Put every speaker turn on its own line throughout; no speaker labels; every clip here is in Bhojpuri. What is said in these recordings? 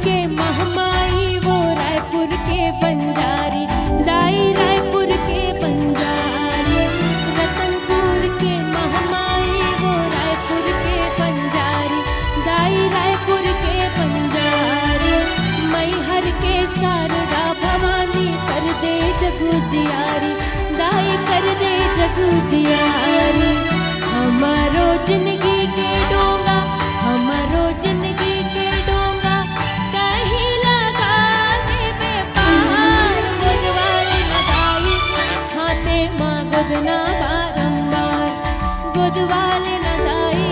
के महमाई वो रायपुर के बंजारी, दाई रायपुर के बंजारी। रतनपुर के महमाई वो रायपुर के बंजारी, दाई रायपुर के बंजारी। मैहर के शारदा भवानी कर दे जगू जियारी, दाई कर दे जगू जियारी। हमारो जिंदगी के डोंगा, हमारो जिंदगी के डोंगा कहीं लगा दे पार। गोदवाले न दाई हाथे माँ गोदना बारंबार, गोदवाले न दाई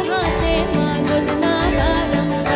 हाथे माँ गोदना बारंबार।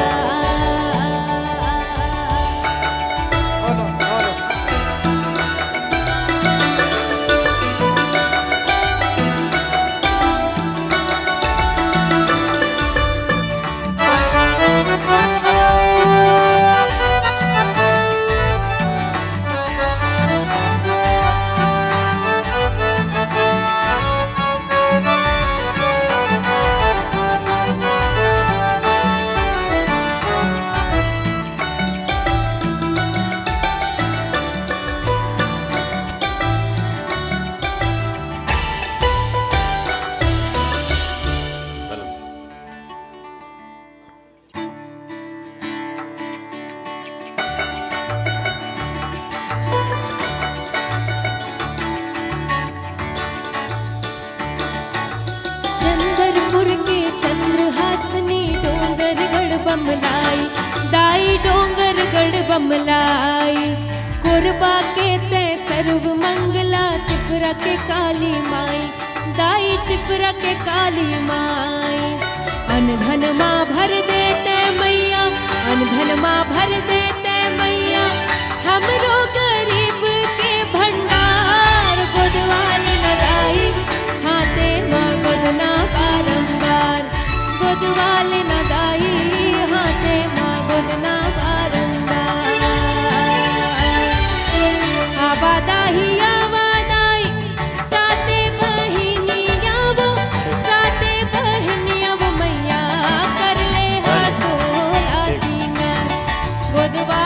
बमलाई, दाई डोंगर गढ़ बमलाई। कोरबा के ते सर्व मंगला, तिपरा के काली माई, दाई तिपरा के काली माई। अनधन माँ भर देते मैया, अनधन माँ भर देते मैया, हमरो गरीब के भंडार। गोदवाले न दाई हाथे माँ गोदना बारंबार, गोदवाले न दाई हाथे माँ गोदना बारंबार। आवादाही आवादाई साते बहिनिया वो, साते बहिनिया वो मैया कर ले हासो आसीना। गोदवा